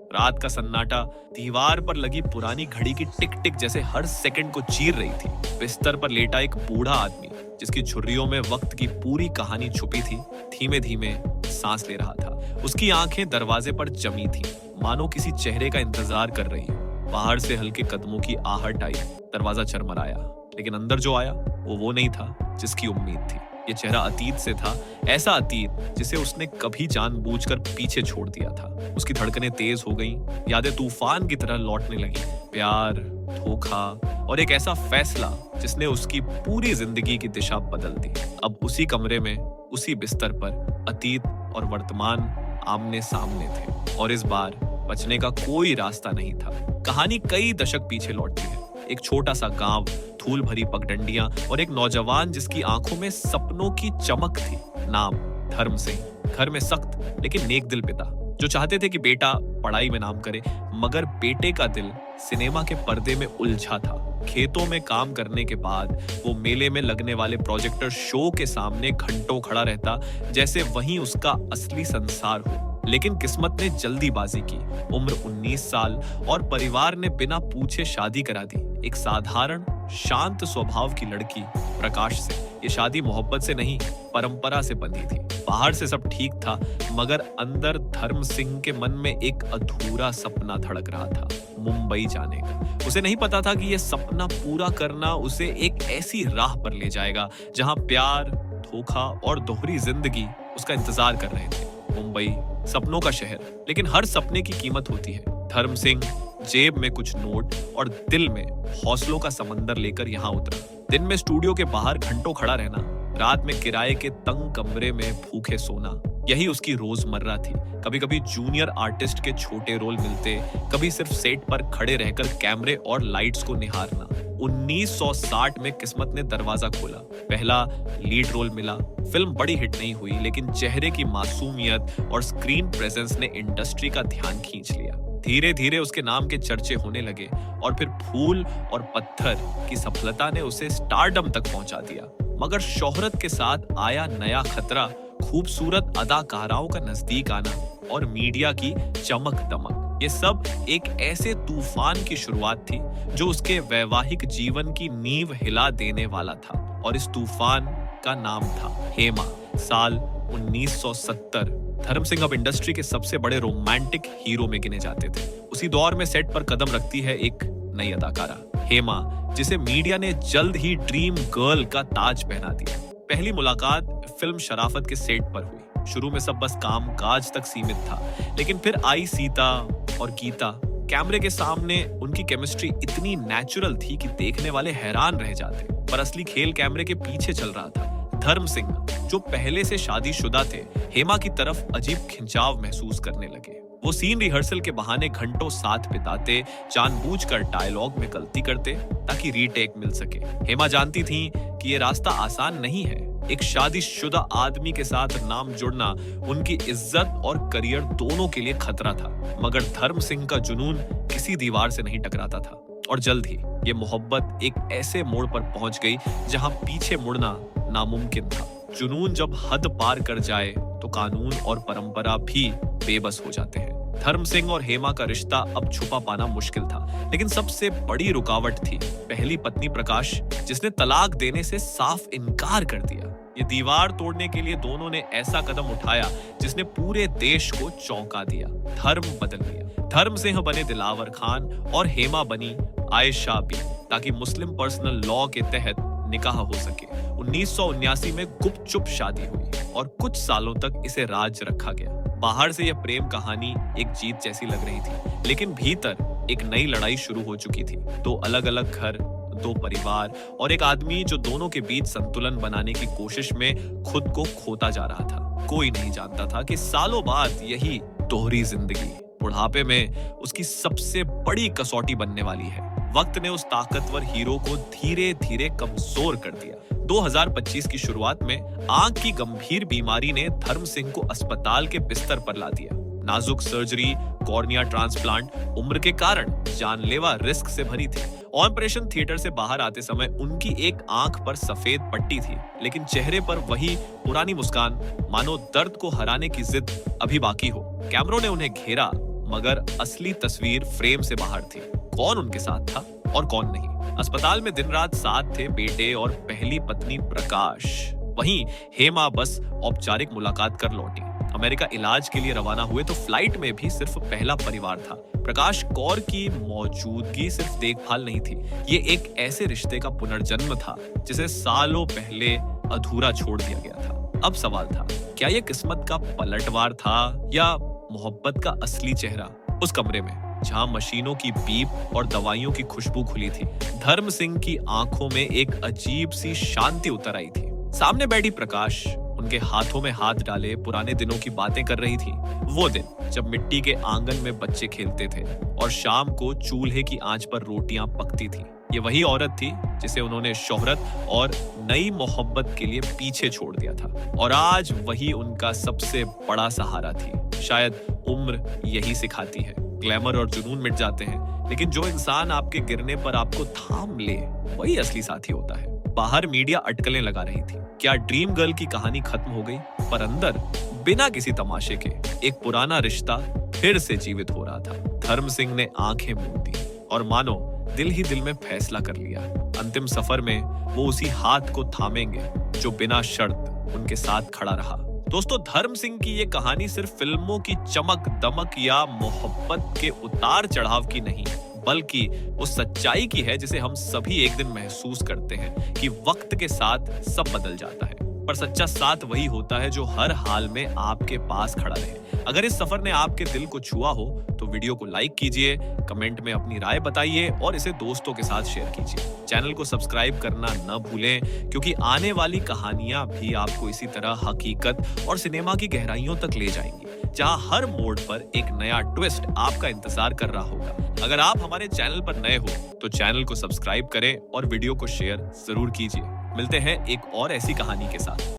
रात का सन्नाटा दीवार पर लगी पुरानी घड़ी की टिक टिक जैसे हर सेकंड को चीर रही थी। बिस्तर पर लेटा एक बूढ़ा आदमी जिसकी झुर्रियों में वक्त की पूरी कहानी छुपी थी, धीमे धीमे सांस ले रहा था। उसकी आंखें दरवाजे पर जमी थीं, मानो किसी चेहरे का इंतजार कर रही हो। बाहर से हल्के कदमों की आहट आई, दरवाजा चरमराया, लेकिन अंदर जो आया वो नहीं था जिसकी उम्मीद थी। ये चेहरा अतीत से था, ऐसा अतीत जिसे उसने कभी जानबूझकर पीछे छोड़ दिया था। उसकी धड़कनें तेज हो गईं, यादें तूफान की तरह लौटने लगी। प्यार, धोखा और एक ऐसा फैसला जिसने उसकी पूरी जिंदगी की दिशा बदल दी। अब उसी कमरे में, उसी बिस्तर पर अतीत और वर्तमान आमने सामने थे, और इस बार बचने का कोई रास्ता नहीं था। कहानी कई दशक पीछे लौटती है। एक छोटा सा गांव, धूल भरी पगडंडियां और एक नौजवान जिसकी आंखों में सपनों की चमक थी। नाम धर्म सिंह। घर में सख्त लेकिन नेक दिल पिता जो चाहते थे कि बेटा पढ़ाई में नाम करे, मगर बेटे का दिल सिनेमा के पर्दे में उलझा था। खेतों में काम करने के बाद वो मेले में लगने वाले प्रोजेक्टर शो के सामने घंटों खड़ा रहता, जैसे वहीं उसका असली संसार हो। लेकिन किस्मत ने जल्दीबाजी की। उम्र 19 साल और परिवार ने बिना पूछे शादी करा दी, एक साधारण शांत स्वभाव की लड़की प्रकाश से। ये शादी मोहब्बत से नहीं, परंपरा से बंधी थी। बाहर से सब ठीक था, मगर अंदर धर्म सिंह के मन में एक अधूरा सपना धड़क रहा था, मुंबई जाने का। उसे नहीं पता था कि यह सपना पूरा करना उसे एक ऐसी राह पर ले जाएगा जहां प्यार, धोखा और दोहरी जिंदगी उसका इंतजार कर रहे थे। मुंबई सपनों का शहर, लेकिन हर सपने की कीमत होती है। धर्म सिंह जेब में कुछ नोट और दिल में हौसलों का समंदर लेकर यहाँ उतरा। दिन में स्टूडियो के बाहर घंटों खड़ा रहना, रात में किराए के तंग कमरे में भूखे सोना, यही उसकी रोजमर्रा थी। कभी कभी जूनियर आर्टिस्ट के छोटे रोल मिलते, कभी सिर्फ सेट पर खड़े रहकर कैमरे और लाइट्स को निहारना। 1960 में किस्मत ने दरवाजा खोला। पहला लीड रोल मिला। फिल्म बड़ी हिट नहीं हुई, लेकिन चेहरे की मासूमियत और स्क्रीन प्रेजेंस ने इंडस्ट्री का ध्यान खींच लिया। धीरे धीरे उसके नाम के चर्चे होने लगे, और फिर फूल और पत्थर की सफलता ने उसे स्टारडम तक पहुंचा दिया। मगर शोहरत के साथ आया नया खतरा, खूबसूरत अदाकाराओं का नजदीक आना और मीडिया की चमक दमक। ये सब एक ऐसे तूफान की शुरुआत थी जो उसके वैवाहिक जीवन की नींव हिला देने वाला था, और इस तूफान का नाम था हेमा। साल 1970। धर्म सिंह अब इंडस्ट्री के सबसे बड़े रोमांटिक हीरो में गिने जाते थे। उसी दौर में सेट पर कदम रखती है एक नई अदाकारा, हेमा, जिसे मीडिया ने जल्द ही ड्रीम गर्ल का ताज पहना दिया। पहली मुलाकात फिल्म शराफत के सेट पर हुई। शुरू में सब बस काम काज तक सीमित था, लेकिन फिर आई सीता और गीता। कैमरे के सामने उनकी केमिस्ट्री इतनी नेचुरल थी कि देखने वाले हैरान रह जाते, पर असली खेल कैमरे के पीछे चल रहा था। धर्म सिंह, जो पहले से शादीशुदा थे, हेमा की तरफ अजीब खिंचाव महसूस करने लगे। वो सीन रिहर्सल के बहाने घंटों साथ बिताते, जानबूझकर डायलॉग में गलती करते ताकि रीटेक मिल सके। हेमा जानती थी कि ये रास्ता आसान नहीं है। एक शादीशुदा आदमी के साथ नाम जुड़ना उनकी इज्जत और करियर दोनों के लिए खतरा था, मगर धर्म सिंह का जुनून किसी दीवार से नहीं टकराता था। और जल्द ही ये मोहब्बत एक ऐसे मोड़ पर पहुंच गई जहां पीछे मुड़ना नामुमकिन था। जुनून जब हद पार कर जाए तो कानून और परंपरा भी बेबस हो जाते हैं। धर्म सिंह और हेमा का रिश्ता अब छुपा पाना मुश्किल था, लेकिन सबसे बड़ी रुकावट थी पहली पत्नी प्रकाश, जिसने तलाक देने से साफ इनकार कर दिया। ये दीवार तोड़ने के लिए दोनों ने ऐसा कदम उठाया जिसने पूरे देश को चौंका दिया। धर्म बदल गया। धर्म सिंह बने दिलावर खान और हेमा बनी आयशा बी, ताकि मुस्लिम पर्सनल लॉ के तहत निकाह हो सके। 1979 में गुपचुप शादी हुई और कुछ सालों तक इसे राज रखा गया। बाहर से यह प्रेम कहानी एक जीत जैसी लग रही थी, लेकिन भीतर एक नई लड़ाई शुरू हो चुकी थी। दो अलग अलग घर, दो परिवार और एक आदमी जो दोनों के बीच संतुलन बनाने की कोशिश में खुद को खोता जा रहा था। कोई नहीं जानता था कि सालों बाद यही दोहरी जिंदगी बुढ़ापे में उसकी सबसे बड़ी कसौटी बनने वाली है। वक्त ने उस ताकतवर हीरो को धीरे धीरे कमजोर कर दिया। 2025 की शुरुआत में आंख की गंभीर बीमारी ने धर्म सिंह को अस्पताल के बिस्तर पर ला दिया। नाजुक सर्जरी, कॉर्निया ट्रांसप्लांट उम्र के कारण जानलेवा रिस्क से भरी थी। ऑपरेशन थिएटर से बाहर आते समय उनकी एक आंख पर सफेद पट्टी थी, लेकिन चेहरे पर वही पुरानी मुस्कान, मानो दर्द को हराने की जिद अभी बाकी हो। कैमरों ने उन्हें घेरा, मगर असली तस्वीर फ्रेम से बाहर थी। कौन उनके साथ था और कौन नहीं। अस्पताल में दिन रात साथ थे बेटे और पहली पत्नी प्रकाश। वहीं हेमा बस औपचारिक मुलाकात कर लौटी। अमेरिका इलाज के लिए रवाना हुए तो फ्लाइट में भी सिर्फ पहला परिवार था। प्रकाश कौर की मौजूदगी सिर्फ देखभाल नहीं थी, ये एक ऐसे रिश्ते का पुनर्जन्म था जिसे सालों पहले अधूरा छोड़ दिया गया था। अब सवाल था, क्या ये किस्मत का पलटवार था या मोहब्बत का असली चेहरा? उस कमरे में जहां मशीनों की बीप और दवाइयों की खुशबू खुली थी, धर्म सिंह की आंखों में एक अजीब सी शांति उतर आई थी। सामने बैठी प्रकाश उनके हाथों में हाथ डाले पुराने दिनों की बातें कर रही थी। वो दिन जब मिट्टी के आंगन में बच्चे खेलते थे और शाम को चूल्हे की आंच पर रोटियां पकती थी। ये वही औरत थी जिसे उन्होंने शोहरत और नई मोहब्बत के लिए पीछे छोड़ दिया था, और आज वही उनका सबसे बड़ा सहारा थी। शायद उम्र यही सिखाती है, ग्लैमर और जुनून मिट जाते हैं, लेकिन जो इंसान आपके गिरने पर आपको थाम ले वही असली साथी होता है। बाहर मीडिया अटकलें लगा रही थी, क्या ड्रीम गर्ल की कहानी खत्म हो गई? पर अंदर बिना किसी तमाशे के एक पुराना रिश्ता फिर से जीवित हो रहा था। धर्म सिंह ने आंखें मूंद दी और मानो दिल ही दिल में फैसला कर लिया, अंतिम सफर में वो उसी हाथ को थामेंगे जो बिना शर्त उनके साथ खड़ा रहा। दोस्तों, धर्म सिंह की ये कहानी सिर्फ फिल्मों की चमक दमक या मोहब्बत के उतार चढ़ाव की नहीं, बल्कि उस सच्चाई की है जिसे हम सभी एक दिन महसूस करते हैं कि वक्त के साथ सब बदल जाता है, पर सच्चा साथ वही होता है जो हर हाल में आपके पास खड़ा रहे। अगर इस सफर ने आपके दिल को छुआ हो तो वीडियो को लाइक कीजिए, कमेंट में अपनी राय बताइए और इसे दोस्तों के साथ शेयर कीजिए। चैनल को सब्सक्राइब करना न भूलें, क्योंकि आने वाली कहानियां भी आपको इसी तरह हकीकत और सिनेमा की गहराइयों तक ले जाएंगी, जहां हर मोड़ पर एक नया ट्विस्ट आपका इंतजार कर रहा होगा। अगर आप हमारे चैनल पर नए हो तो चैनल को सब्सक्राइब करें और वीडियो को शेयर जरूर कीजिए। मिलते हैं एक और ऐसी कहानी के साथ।